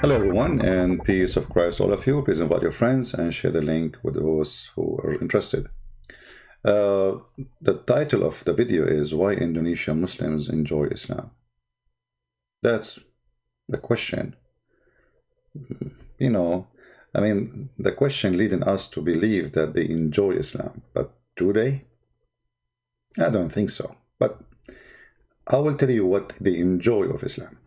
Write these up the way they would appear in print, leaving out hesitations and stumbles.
Hello, everyone, and peace of Christ, all of you. Please invite your friends and share the link with those who are interested. The title of the video is Why Indonesian Muslims Enjoy Islam. That's the question. The question leading us to believe that they enjoy Islam. But do they? I don't think so. But I will tell you what they enjoy of Islam.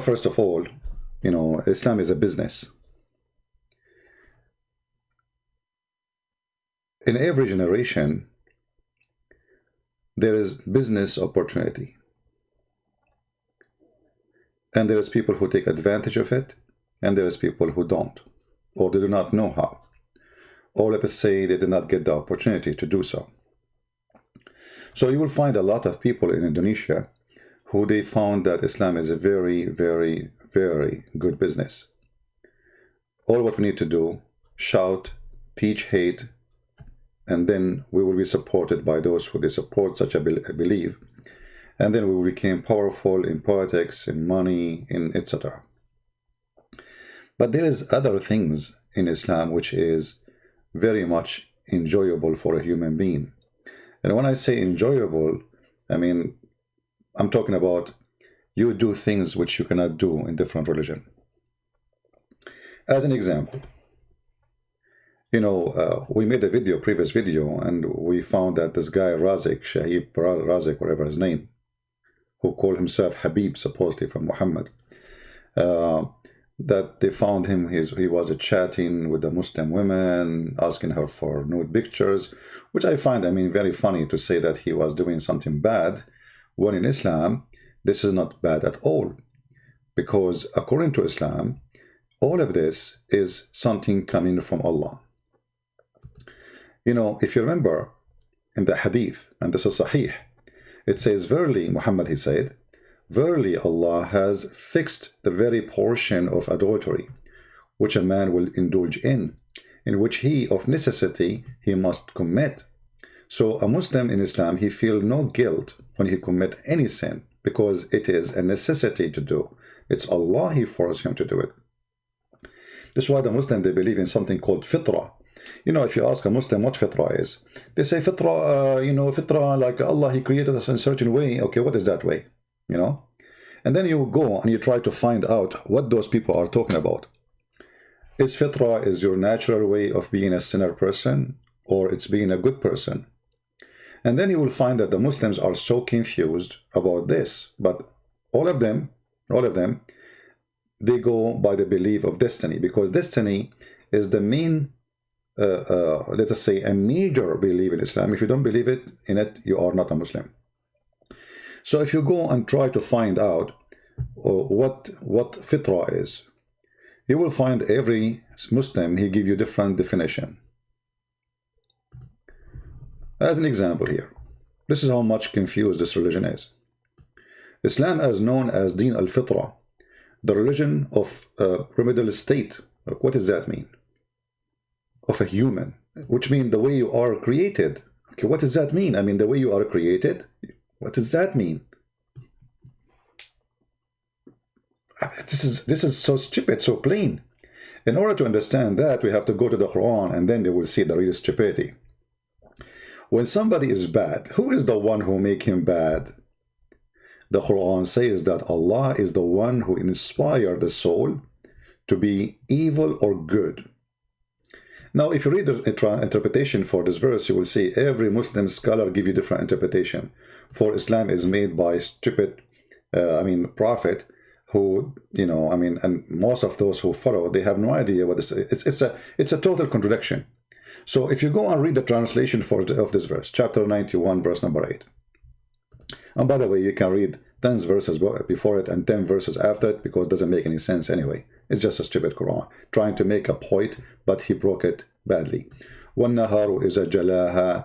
First of all, Islam is a business. In every generation, there is business opportunity. And there is people who take advantage of it, and there is people who don't, or they do not know how. Or let us say they did not get the opportunity to do so. So you will find a lot of people in Indonesia who they found that Islam is a very, very, very good business. All what we need to do, shout, teach hate, and then we will be supported by those who they support such a belief. And then we will become powerful in politics, in money, in etc. But there is other things in Islam which is very much enjoyable for a human being. And when I say enjoyable, I'm talking about you do things which you cannot do in different religion. As an example, we made a previous video, and we found that this guy Razik, Shahib Razik, whatever his name, who called himself Habib, supposedly from Muhammad, that they found him, he was chatting with a Muslim woman, asking her for nude pictures, which I find, very funny to say that he was doing something bad, when in Islam, this is not bad at all. Because according to Islam, all of this is something coming from Allah. If you remember in the hadith, and this is sahih, it says, verily, Muhammad, he said, verily Allah has fixed the very portion of adultery, which a man will indulge in which he, of necessity, he must commit. So a Muslim in Islam, he feels no guilt when he commit any sin, because it is a necessity to do. It's Allah, he forced him to do it. This is why the Muslim, they believe in something called fitrah. If you ask a Muslim what fitrah is, they say fitrah, fitrah, like Allah, he created us in a certain way. Okay, what is that way? And then you go and you try to find out what those people are talking about. Is fitrah is your natural way of being a sinner person, or it's being a good person? And then you will find that the Muslims are so confused about this. But all of them, they go by the belief of destiny, because destiny is the main, let us say, a major belief in Islam. If you don't believe in it, you are not a Muslim. So if you go and try to find out what fitrah is, you will find every Muslim, he give you different definition. As an example here, this is how much confused this religion is. Islam is known as Deen al-Fitra, the religion of pyramidal state. What does that mean? Of a human, which means the way you are created. Okay, what does that mean? The way you are created, what does that mean? This is so stupid, so plain. In order to understand that, we have to go to the Quran, and then they will see the real stupidity. When somebody is bad, who is the one who make him bad? The Quran says that Allah is the one who inspired the soul to be evil or good. Now, if you read the interpretation for this verse, you will see every Muslim scholar give you different interpretation. For Islam is made by stupid, prophet, who, and most of those who follow, they have no idea what this is. It's a total contradiction. So if you go and read the translation of this verse, chapter 91, verse number 8. And by the way, you can read 10 verses before it and 10 verses after it, because it doesn't make any sense anyway. It's just a stupid Quran, trying to make a point, but he broke it badly. وَالنَّهَارُ إِذَا جَلَاهَا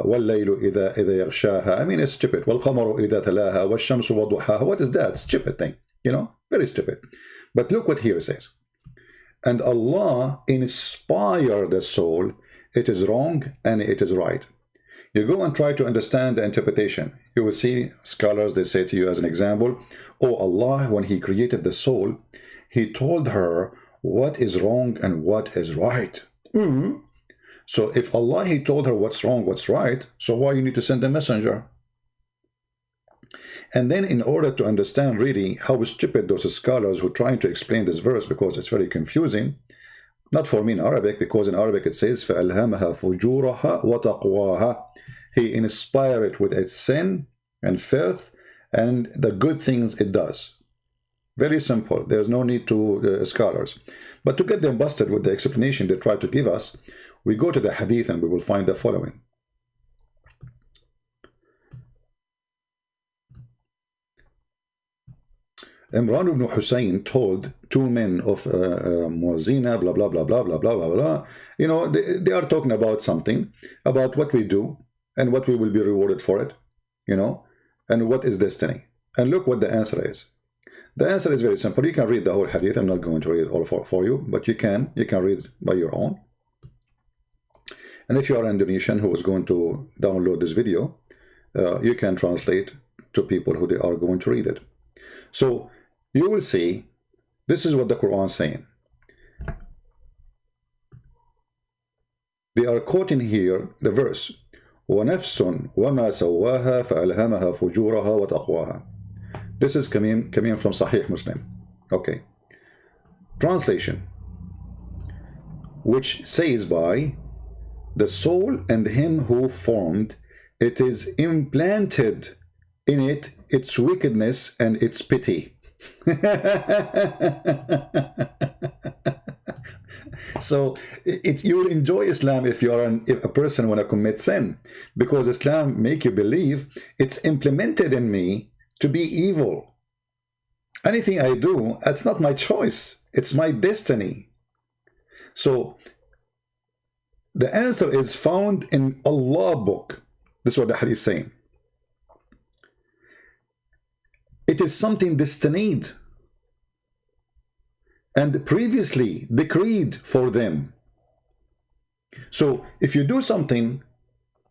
وَاللَّيْلُ إِذَا يَغْشَاهَا. It's stupid. وَالْقَمَرُ إِذَا تَلَاهَا وَالشَّمْسُ وَضُحَاهَا. What is that? Stupid thing. Very stupid. But look what here it says. And Allah inspired the soul. It is wrong and it is right. You go and try to understand the interpretation. You will see scholars, they say to you as an example, oh, Allah, when He created the soul, He told her what is wrong and what is right. So if Allah, He told her what's wrong, what's right, so why you need to send a messenger? And then in order to understand really how stupid those scholars who are trying to explain this verse, because it's very confusing, not for me in Arabic, because in Arabic it says فَأَلْهَمَهَا فُجُورَهَا وَتَقْوَاهَا. He inspired it with its sin and filth and the good things it does. Very simple. There's no need to scholars. But to get them busted with the explanation they try to give us, we go to the hadith and we will find the following. Imran ibn Hussein told two men of Muazzina, blah, blah, blah, blah, blah, blah, blah, blah. You know, they are talking about something, about what we do and what we will be rewarded for it, you know, and what is destiny. And look what the answer is. The answer is very simple. You can read the whole hadith. I'm not going to read it all for you, but you can read it by your own. And if you are Indonesian who is going to download this video, you can translate to people who they are going to read it. So you will see, this is what the Quran is saying. They are quoting here the verse, وَنَفْسٌ وَمَا سَوَّاهَا فَأَلْهَمَهَا فُجُورَهَا وَتَقْوَاهَا. This is coming from Sahih Muslim. Okay. Translation, which says by the soul and him who formed, it is implanted in it its wickedness and its pity. So you will enjoy Islam if you are a person when I commit sin, because Islam make you believe it's implemented in me to be evil. Anything I do, that's not my choice, it's my destiny. So the answer is found in Allah book. This is what the hadith is saying. It is something destined and previously decreed for them. So if you do something,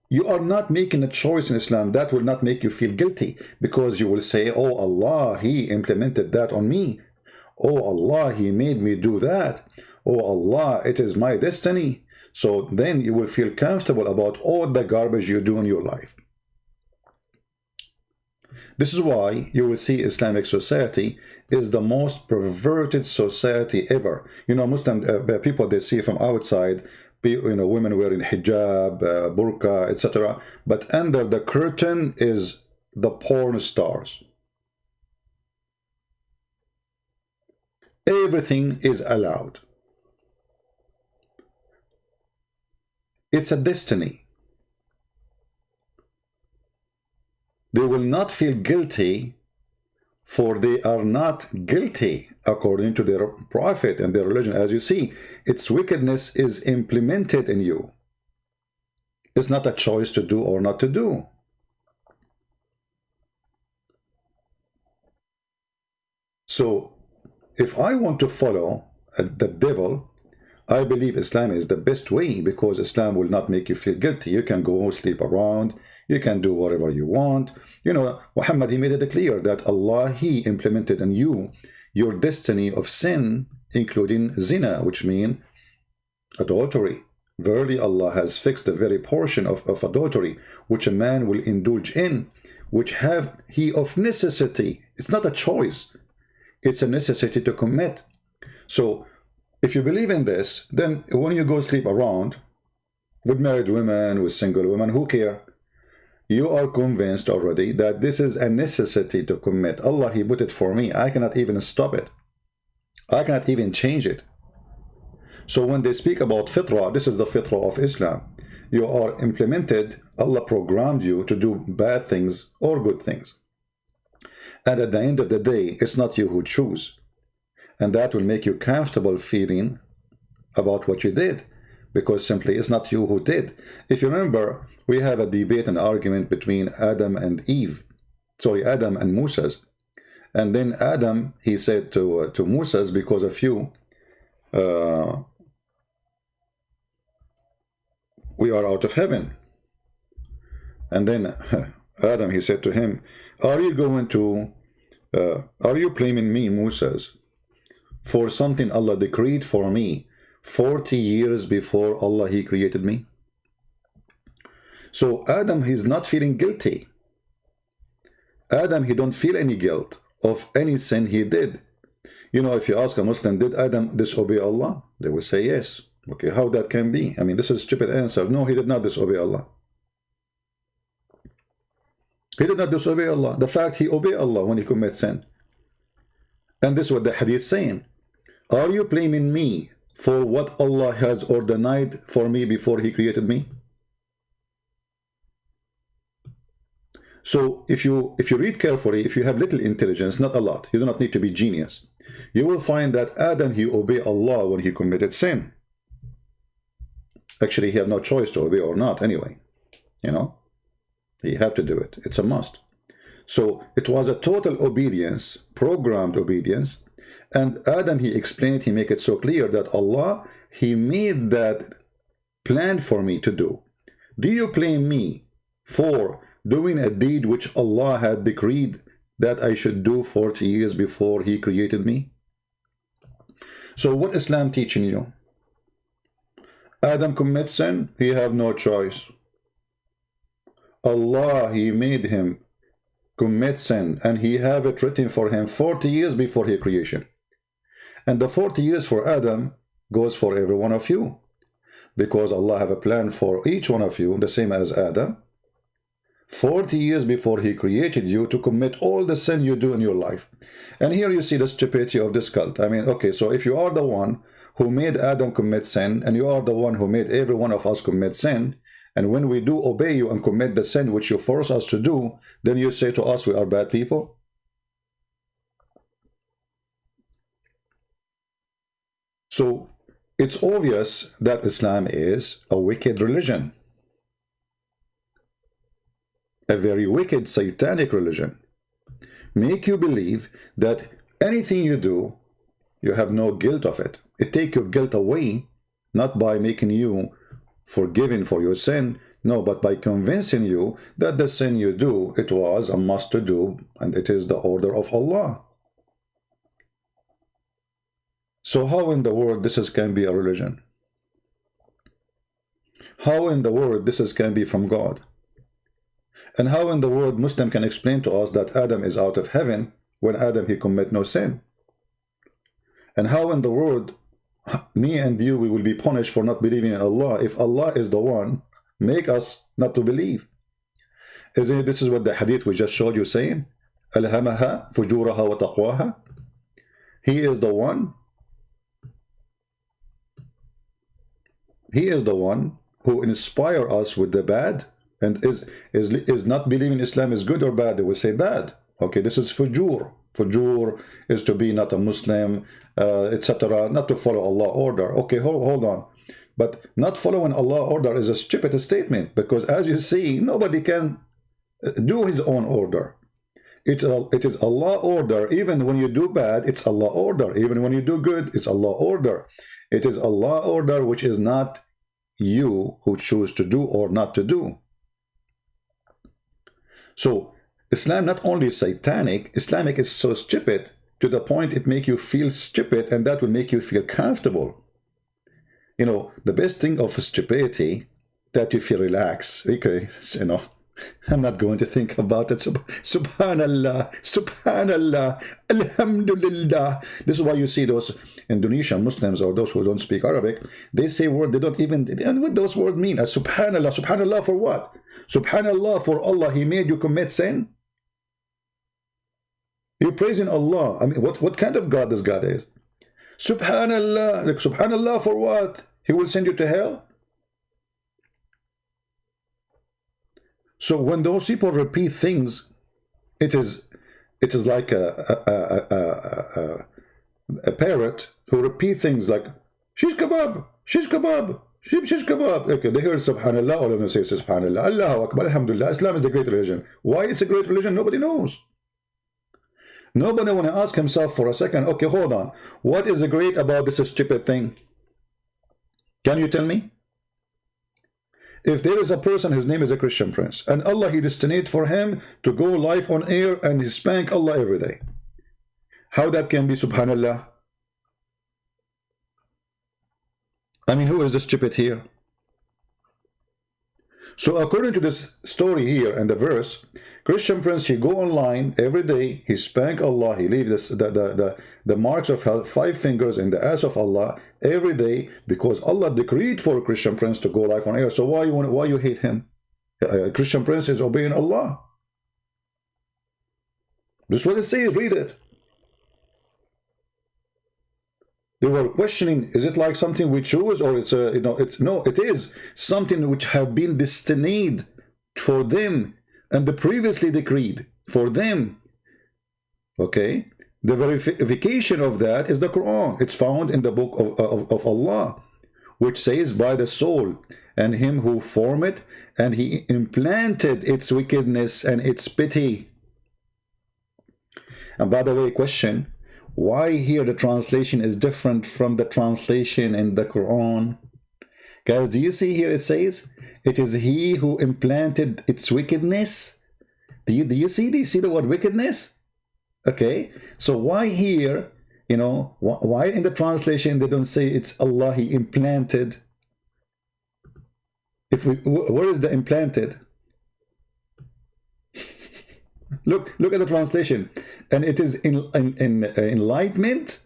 you are not making a choice in Islam. That will not make you feel guilty, because you will say, oh Allah, He implemented that on me. Oh Allah, He made me do that. Oh Allah, it is my destiny. So then you will feel comfortable about all the garbage you do in your life. This is why you will see Islamic society is the most perverted society ever. You know, Muslim people, they see from outside, you know, women wearing hijab, burqa, etc. But under the curtain is the porn stars. Everything is allowed. It's a destiny. They will not feel guilty, for they are not guilty according to their prophet and their religion. As you see, its wickedness is implemented in you. It's not a choice to do or not to do. So if I want to follow the devil, I believe Islam is the best way, because Islam will not make you feel guilty. You can go sleep around. You can do whatever you want. You know, Muhammad, he made it clear that Allah, He implemented in you your destiny of sin, including zina, which means adultery. Verily, Allah has fixed the very portion of adultery which a man will indulge in, which have he of necessity. It's not a choice. It's a necessity to commit. So, if you believe in this, then when you go sleep around with married women, with single women, who care? You are convinced already that this is a necessity to commit. Allah, He put it for me. I cannot even stop it. I cannot even change it. So when they speak about fitrah, this is the fitrah of Islam. You are implemented. Allah programmed you to do bad things or good things. And at the end of the day, it's not you who choose. And that will make you comfortable feeling about what you did, because simply it's not you who did. If you remember, we have a debate and argument between Adam and Eve. Sorry, Adam and Moses. And then Adam, he said to Moses, because of you, we are out of heaven. And then Adam, he said to him, are you blaming me, Moses, for something Allah decreed for me 40 years before Allah, he created me? So Adam, he's not feeling guilty. Adam, he don't feel any guilt of any sin he did. You know, if you ask a Muslim, did Adam disobey Allah? They will say yes. Okay, how that can be? I mean, this is a stupid answer. No, he did not disobey Allah. He did not disobey Allah. The fact he obeyed Allah when he commits sin. And this is what the hadith is saying. Are you blaming me for what Allah has ordained for me before he created me? So if you read carefully, if you have little intelligence, not a lot, you do not need to be genius, you will find that Adam, he obeyed Allah when he committed sin. Actually, he had no choice to obey or not anyway. You know, he have to do it. It's a must. So it was a total obedience, programmed obedience. And Adam, he explained, he make it so clear that Allah, he made that plan for me to do. Do you blame me for doing a deed which Allah had decreed that I should do 40 years before he created me? So what Islam teaching you? Adam commits sin, he have no choice. Allah, he made him commit sin, and he have it written for him 40 years before his creation. And the 40 years for Adam goes for every one of you, because Allah have a plan for each one of you, the same as Adam. 40 years before he created you to commit all the sin you do in your life. And here you see the stupidity of this cult. I mean, okay, so if you are the one who made Adam commit sin, and you are the one who made every one of us commit sin, and when we do obey you and commit the sin which you force us to do, then you say to us we are bad people? So it's obvious that Islam is a wicked religion. A very wicked, satanic religion. Make you believe that anything you do, you have no guilt of it. It take your guilt away, not by making you forgiven for your sin, no, but by convincing you that the sin you do, it was a must to do, and it is the order of Allah. So how in the world this can be a religion? How in the world this can be from God? And how in the world Muslim can explain to us that Adam is out of heaven when Adam, he commit no sin? And how in the world me and you, we will be punished for not believing in Allah if Allah is the one make us not to believe? Isn't it, this is what the hadith we just showed you saying? أَلْهَمَهَا فُجُورَهَا وَتَقْوَاهَا. He is the one. He is the one who inspire us with the bad. And is not believing Islam is good or bad? They will say bad. Okay, this is fujur. Fujur is to be not a Muslim, etc. Not to follow Allah's order. Okay, hold on. But not following Allah's order is a stupid statement, because as you see, nobody can do his own order. It is Allah's order. Even when you do bad, it's Allah's order. Even when you do good, it's Allah's order. It is Allah's order, which is not you who choose to do or not to do. So Islam not only is satanic, Islamic is so stupid to the point it make you feel stupid, and that will make you feel comfortable. You know, the best thing of stupidity, that you feel relaxed. Okay, you know, I'm not going to think about it. Subhanallah, Subhanallah, Alhamdulillah. This is why you see those Indonesian Muslims or those who don't speak Arabic, they say words they don't even, and what those words mean? Subhanallah, Subhanallah for what? Subhanallah for Allah, he made you commit sin? You're praising Allah. I mean, what kind of God this God is? Subhanallah, like Subhanallah for what? He will send you to hell? So when those people repeat things, it is like a parrot who repeat things like shish kebab, shish kebab, shish kebab. Okay, they hear Subhanallah, all of them say Subhanallah, Allahu Akbar, Alhamdulillah. Islam is the great religion. Why it's a great religion? Nobody knows. Nobody want to ask himself for a second, okay, hold on. What is great about this stupid thing? Can you tell me? If there is a person, his name is a Christian prince, and Allah, he destined for him to go live on air and he spank Allah every day. How that can be, subhanallah? I mean, who is the stupid here? So according to this story here and the verse, Christian prince, he go online every day, he spank Allah, he leave this, the marks of 5 fingers in the ass of Allah every day, because Allah decreed for Christian prince to go live on air. So why you hate him? Christian prince is obeying Allah. This is what it says, read it. They were questioning, is it like something we choose, or it's a, no, it is something which have been destined for them and the previously decreed for them. Okay, the verification of that is the Quran. It's found in the book of Allah, which says, by the soul and him who formed it, and he implanted its wickedness and its pity. And by the way, question, why here the translation is different from the translation in the Quran? Guys, do you see here it says, it is he who implanted its wickedness? Do you see the word wickedness? Okay, so why here, why in the translation they don't say it's Allah, he implanted? Where is the implanted? Look at the translation, and it is in enlightenment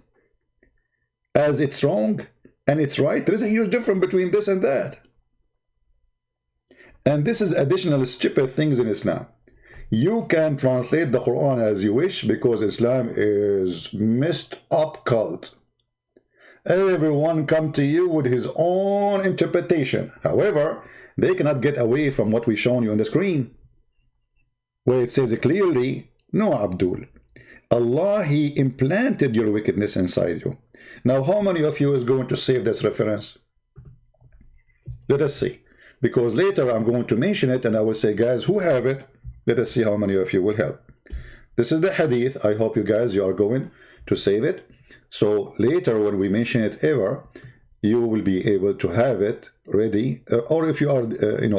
as it's wrong and it's right. There is a huge difference between this and that. And this is additional stupid things in Islam. You can translate the Quran as you wish, because Islam is messed up cult. Everyone come to you with his own interpretation. However, they cannot get away from what we've shown you on the screen, where it says clearly, no, Abdul, Allah, he implanted your wickedness inside you. Now, how many of you is going to save this reference? Let us see. Because later I'm going to mention it and I will say, guys, who have it? Let us see how many of you will help. This is the hadith. I hope you guys, you are going to save it. So later when we mention it ever, you will be able to have it ready, or if you are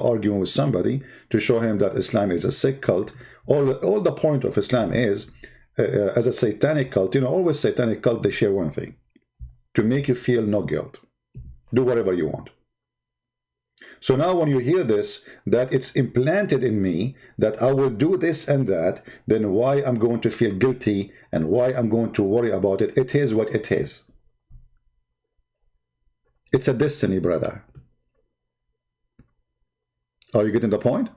arguing with somebody, to show him that Islam is a sick cult. All the point of Islam is, as a satanic cult, always satanic cult, they share one thing: to make you feel no guilt. Do whatever you want. So now when you hear this, that it's implanted in me, that I will do this and that, then why I'm going to feel guilty and why I'm going to worry about it? It is what it is. It's a destiny, brother. Are you getting the point?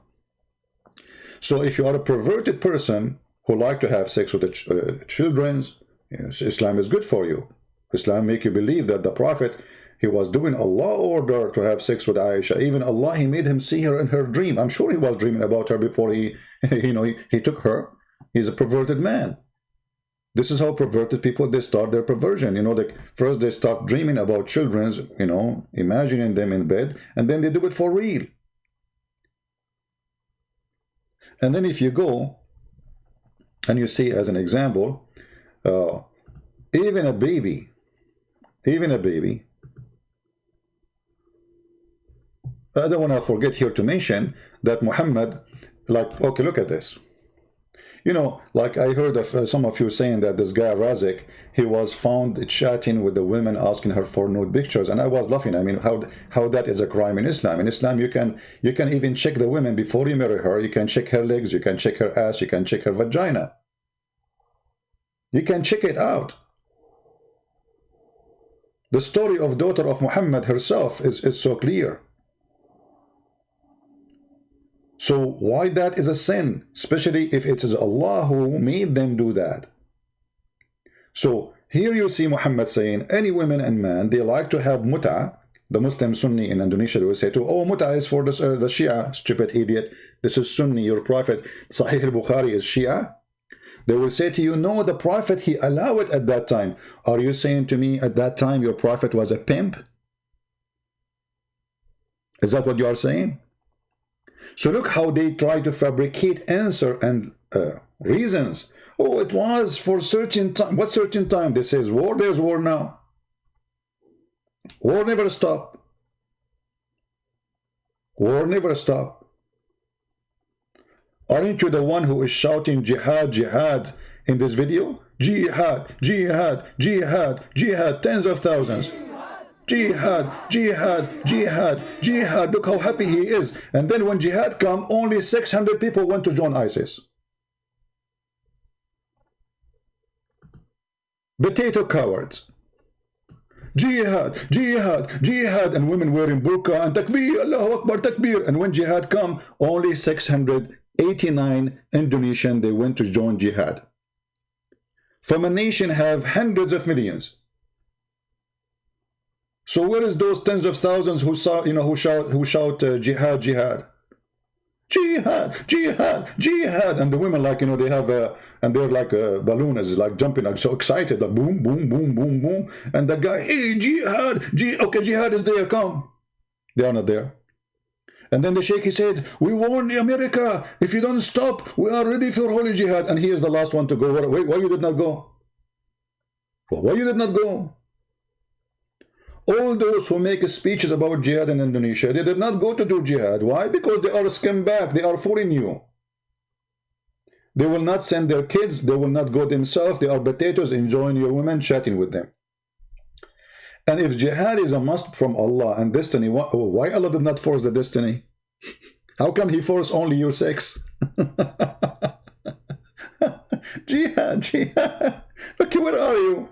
So if you are a perverted person who like to have sex with the children, Islam is good for you. Islam make you believe that the Prophet, he was doing Allah order to have sex with Aisha. Even Allah, he made him see her in her dream. I'm sure he was dreaming about her before he took her. He's a perverted man. This is how perverted people, they start their perversion. First they start dreaming about children, imagining them in bed, and then they do it for real. And then if you go and you see, as an example, even a baby, I don't want to forget here to mention that Muhammad, okay, look at this. Like I heard of some of you saying that this guy Razik, he was found chatting with the women, asking her for nude pictures, and I was laughing. I mean, how that is a crime in Islam? In Islam, you can even check the women before you marry her. You can check her legs, you can check her ass, you can check her vagina. You can check it out. The story of daughter of Muhammad herself is so clear. So why that is a sin, especially if it is Allah who made them do that? So here you see Muhammad saying, any women and man, they like to have muta. The Muslim Sunni in Indonesia, they will say, oh, muta is for the Shia, stupid idiot. This is Sunni, your Prophet. Sahih al-Bukhari is Shia. They will say to you, no, the Prophet, he allowed it at that time. Are you saying to me at that time your Prophet was a pimp? Is that what you are saying? So look how they try to fabricate answer and reasons. Oh, it was for certain time. What certain time? This is war. There's war now. War never stopped. War never stop. Aren't you the one who is shouting jihad, jihad in this video? Jihad, jihad, jihad, jihad, tens of thousands. Jihad, jihad, jihad, jihad. Look how happy he is. And then when jihad come, only 600 people went to join ISIS. Potato cowards. Jihad, jihad, jihad, and women wearing burqa and takbir, Allahu Akbar, takbir. And when jihad come, only 689 Indonesian, they went to join jihad. From a nation have hundreds of millions. So where is those tens of thousands who saw, who shout jihad, jihad, jihad, jihad, jihad, and the women like they have and they're like a balloon is like jumping, like so excited, like boom, boom, boom, boom, boom, and the guy, hey, jihad, okay, jihad is there, come. They are not there. And then the sheikh, he said, we warn America, if you don't stop, we are ready for holy jihad. And he is the last one to go. Why you did not go? Why you did not go? All those who make speeches about jihad in Indonesia, they did not go to do jihad. Why? Because they are scumbag. They are fooling you. They will not send their kids. They will not go themselves. They are potatoes enjoying your women, chatting with them. And if jihad is a must from Allah and destiny, why Allah did not force the destiny? How come he forced only your sex? Jihad, jihad. Okay, where are you?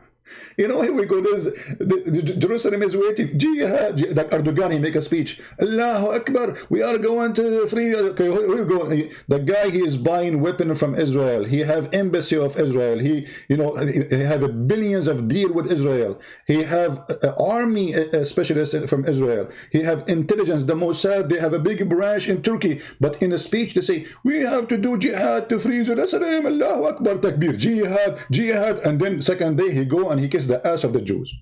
Here we go. Jerusalem is waiting. Jihad. Like Erdogan, he make a speech. Allahu Akbar. We are going to free. Okay, here we go. The guy, he is buying weapon from Israel. He have embassy of Israel. He have billions of deal with Israel. He have army specialist from Israel. He have intelligence. The Mossad, they have a big branch in Turkey. But in a speech, they say, we have to do jihad to free Jerusalem. Allahu Akbar, takbir. Jihad, jihad. And then second day, he go and he kissed the ass of the Jews.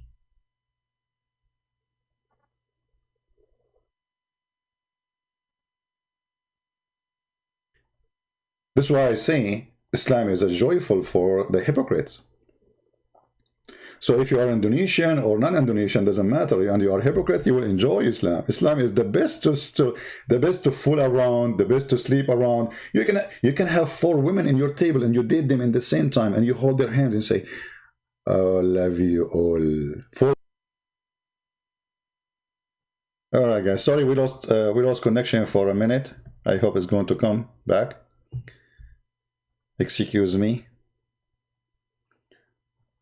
This is why I say Islam is a joyful for the hypocrites. So if you are Indonesian or non-Indonesian, doesn't matter, and you are a hypocrite, you will enjoy Islam. Islam is the best to fool around, the best to sleep around. You can have 4 women in your table and you date them in the same time and you hold their hands and say, oh, love you all. All right, guys. Sorry, we lost connection for a minute. I hope it's going to come back. Excuse me.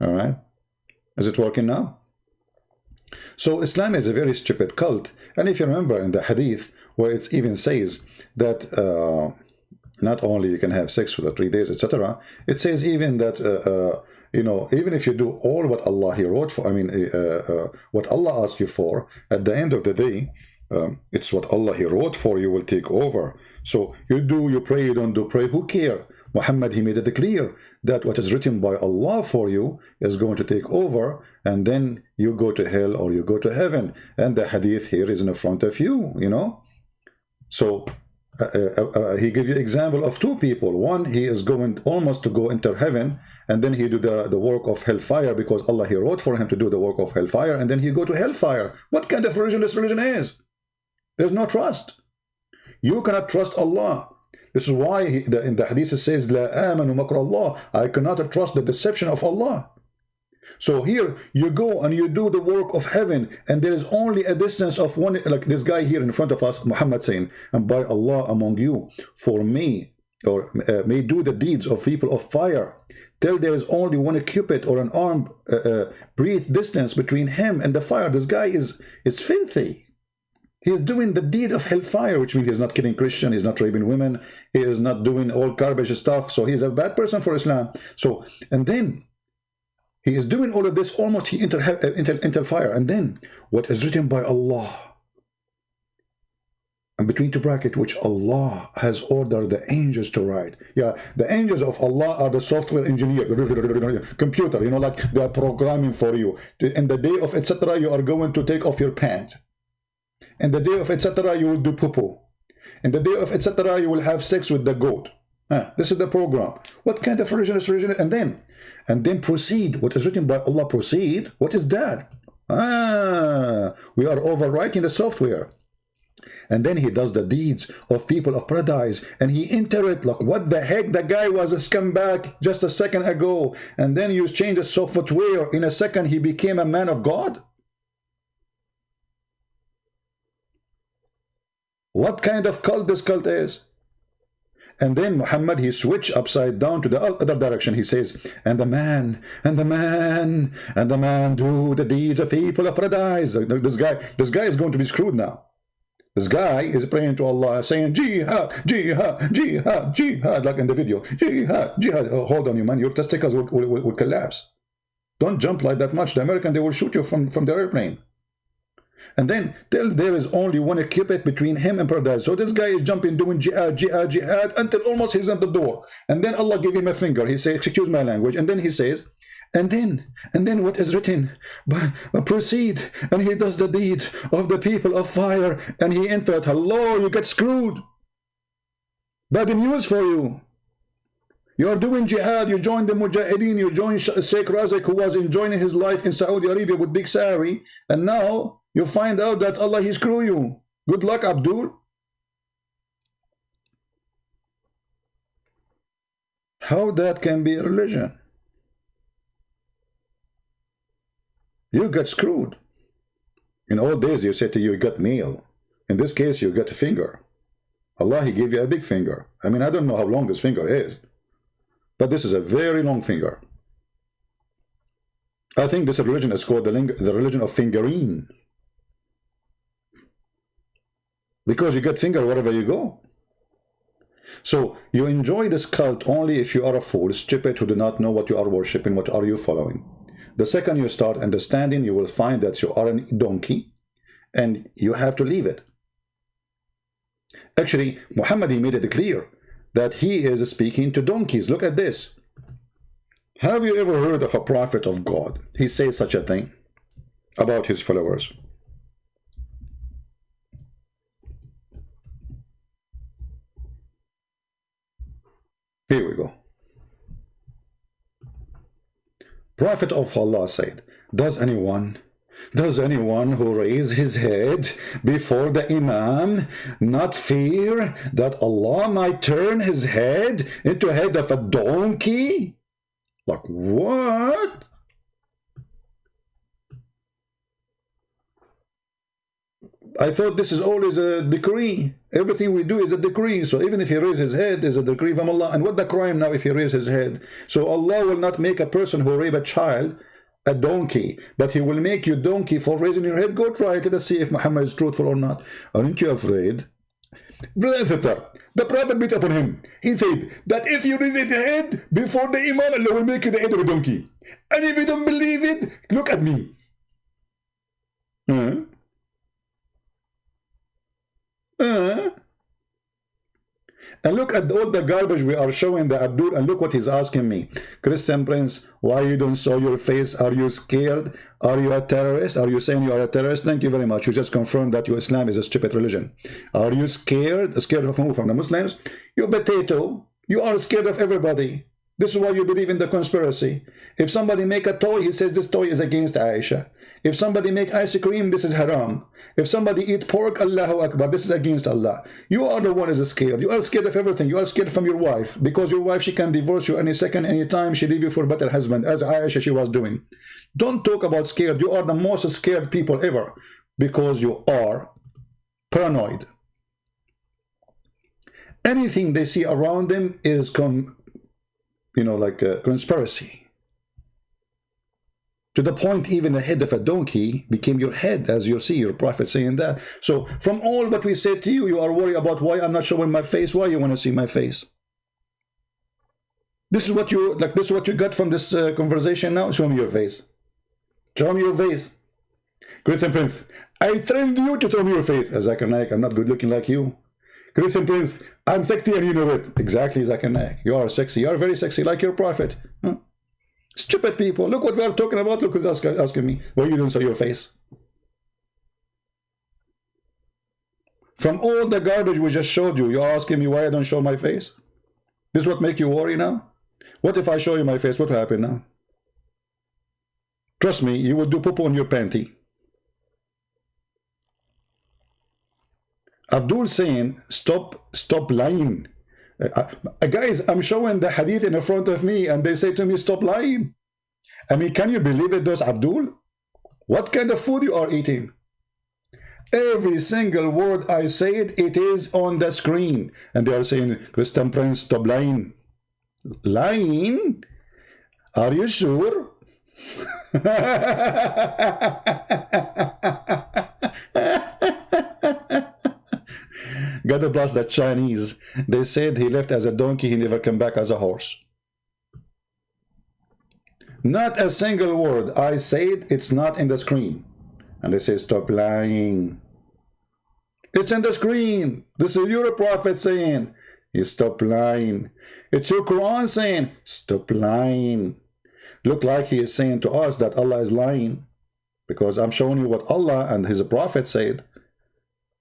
All right. Is it working now? So Islam is a very stupid cult. And if you remember in the hadith, where it even says that not only you can have sex for the 3 days, etc., it says even that even if you do all what Allah He wrote for, what Allah asked you for, at the end of the day, it's what Allah He wrote for you will take over. So you do, you pray, you don't do pray, who care? Muhammad, he made it clear that what is written by Allah for you is going to take over, and then you go to hell or you go to heaven. And the hadith here is in front of you, So he gives you example of 2 people. One, he is going almost to go into heaven, and then he do the work of hellfire because Allah He wrote for him to do the work of hellfire, and then he go to hellfire. What kind of religion this religion is? There's no trust. You cannot trust Allah. This is why in the hadith it says, La amanu makr Allah. I cannot trust the deception of Allah. So here you go and you do the work of heaven, and there is only a distance of one, like this guy here in front of us, Muhammad saying, and by Allah among you, for me, or may do the deeds of people of fire, till there is only one cubit or an arm breadth distance between him and the fire. This guy is filthy. He is doing the deed of hellfire, which means he's not killing Christian, he's not raping women, he is not doing all garbage stuff, so he's a bad person for Islam. So, and then he is doing all of this, almost he enter fire. And then what is written by Allah, and between 2 brackets, which Allah has ordered the angels to write. Yeah, the angels of Allah are the software engineer, computer, like they are programming for you. In the day of etc., you are going to take off your pants. In the day of etc., you will do poo-poo. In the day of etc., you will have sex with the goat. This is the program. What kind of religion is religion? And then proceed. What is written by Allah, proceed. What is that? We are overwriting the software. and then he does the deeds of people of paradise, and he enter it. Like, what the heck? The guy was a scumbag just a second ago, and then you change the software. In a second, he became a man of God. What kind of cult this cult is? And then Muhammad, he switched upside down to the other direction. He says, and the man do the deeds of people of paradise. This guy is going to be screwed now. This guy is praying to Allah, saying, jihad, jihad, jihad, jihad, like in the video. Jihad, jihad. Oh, hold on, you man, your testicles will collapse. Don't jump like that much. The American, they will shoot you from the airplane. And then there is only one cupid between him and paradise. So this guy is jumping, doing jihad, jihad, jihad, until almost he's at the door. And then Allah gave him a finger. He says, excuse my language. And then he says, and then what is written? Proceed. And he does the deed of the people of fire. And he entered. Hello, you get screwed. Bad news for you. You are doing jihad, you join the Mujahideen, you join Sheikh Razak, who was enjoying his life in Saudi Arabia with big sari, and now you find out that Allah, he screw you. Good luck, Abdul. How that can be a religion? You get screwed. In old days, you said to you got meal. In this case, you got a finger. Allah, he gave you a big finger. I mean, I don't know how long this finger is, but this is a very long finger. I think this religion is called the religion of fingering. Because you get finger wherever you go. So you enjoy this cult only if you are a fool, stupid, who do not know what you are worshipping, what are you following. The second you start understanding, you will find that you are a donkey and you have to leave it. Actually, Muhammad, he made it clear that he is speaking to donkeys. Look at this. Have you ever heard of a prophet of God? He says such a thing about his followers. Here we go. Prophet of Allah said, does anyone who raise his head before the Imam not fear that Allah might turn his head into a head of a donkey? Like, what? I thought this is always a decree. Everything we do is a decree. So even if he raises his head, is a decree from Allah. And what the crime now if he raises his head? So Allah will not make a person who rape a child a donkey, but he will make you donkey for raising your head. Go try it. Let's see if Muhammad is truthful or not. Aren't you afraid? Brother and sister, the Prophet beat upon him. He said that if you raise your head before the Imam, Allah will make you the head of a donkey. And if you don't believe it, look at me. And look at all the garbage we are showing the Abdul, and look what he's asking me. Christian Prince, why you don't show your face? Are you scared? Are you a terrorist? Are you saying you are a terrorist? Thank you very much. You just confirmed that your Islam is a stupid religion. Are you scared? Scared of who? From the Muslims? You potato. You are scared of everybody. This is why you believe in the conspiracy. If somebody make a toy, he says this toy is against Aisha. If somebody make ice cream, this is haram. If somebody eat pork, Allahu Akbar, this is against Allah. You are the one who is scared. You are scared of everything. You are scared from your wife. Because your wife, she can divorce you any second, any time. She leave you for a better husband, as Aisha, she was doing. Don't talk about scared. You are the most scared people ever. Because you are paranoid. Anything they see around them is, like a conspiracy. To the point even the head of a donkey became your head, as you see your prophet saying that. So from all what we said to you, you are worried about why I'm not showing my face. Why you want to see my face? This is what you This is what you got from this conversation now. Show me your face. Show me your face. Christian Prince, I trained you to show me your face. Zakir Naik, I'm not good looking like you. Christian Prince, I'm sexy and you know it. Exactly, Zakir Naik. You are sexy. You are very sexy like your prophet. Huh? Stupid people. Look what we are talking about. Look who's asking me. Why you don't show your face? From all the garbage we just showed you, you're asking me why I don't show my face? This is what make you worry now? What if I show you my face? What will happen now? Trust me, you will do poo-poo on your panty. Abdul saying, stop lying. Guys, I'm showing the hadith in front of me and they say to me, stop lying. I mean, can you believe it, those Abdul? What kind of food you are eating? Every single word I said, it is on the screen. And they are saying, Christian Prince, stop lying. Lying? Are you sure? God bless the Chinese. They said he left as a donkey, he never came back as a horse. Not a single word I said, it's not in the screen. And they say, stop lying. It's in the screen. This is your prophet saying, you stop lying. It's your Quran saying, stop lying. Look like he is saying to us that Allah is lying. Because I'm showing you what Allah and his prophet said.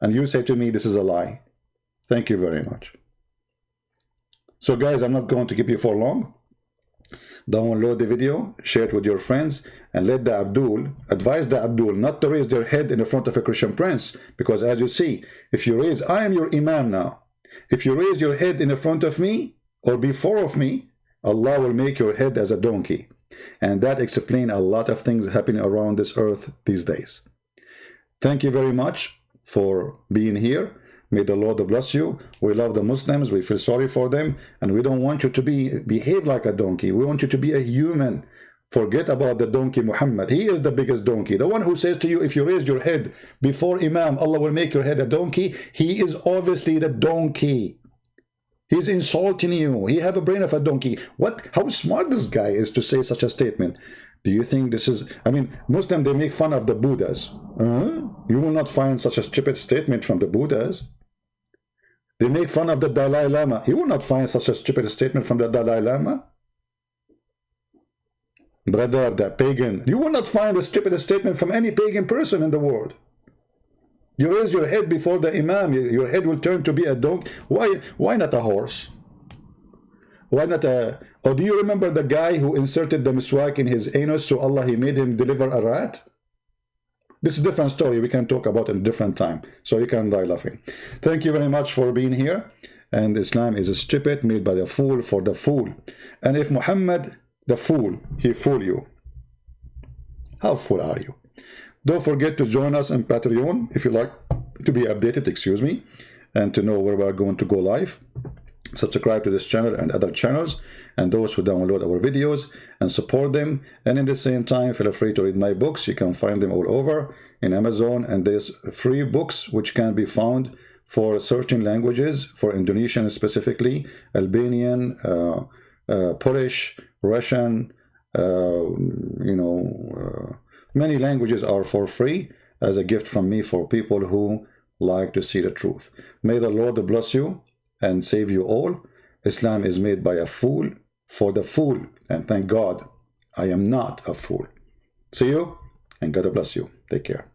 And you say to me, this is a lie. Thank you very much. So guys, I'm not going to keep you for long. Download the video, share it with your friends, and let the Abdul, advise the Abdul not to raise their head in the front of a Christian prince. Because as you see, if you raise, I am your Imam now. If you raise your head in the front of me, or before of me, Allah will make your head as a donkey. And that explains a lot of things happening around this earth these days. Thank you very much for being here. May the Lord bless you. We love the Muslims. We feel sorry for them. And we don't want you to behave like a donkey. We want you to be a human. Forget about the donkey Muhammad. He is the biggest donkey. The one who says to you, if you raise your head before Imam, Allah will make your head a donkey. He is obviously the donkey. He's insulting you. He have a brain of a donkey. What? How smart this guy is to say such a statement. Do you think this is... I mean, Muslims, they make fun of the Buddhas. You will not find such a stupid statement from the Buddhas. They make fun of the Dalai Lama. You will not find such a stupid statement from the Dalai Lama. Brother, the pagan. You will not find a stupid statement from any pagan person in the world. You raise your head before the Imam, your head will turn to be a donkey. Why not a horse? Why not a... Or do you remember the guy who inserted the miswak in his anus, so Allah, he made him deliver a rat? This is a different story. We can talk about it in a different time. So you can die laughing. Thank you very much for being here. And Islam is a stupid made by the fool for the fool. And if Muhammad, the fool, he fool you, how fool are you? Don't forget to join us on Patreon if you like to be updated, excuse me, and to know where we are going to go live. Subscribe to this channel and other channels, and those who download our videos and support them. And in the same time, feel free to read my books. You can find them all over in Amazon, and there's free books which can be found for certain languages, for Indonesian specifically, Albanian, Polish, Russian, many languages are for free as a gift from me for people who like to see the truth. May the Lord bless you and save you all. Islam is made by a fool for the fool. And thank God, I am not a fool. See you, and God bless you. Take care.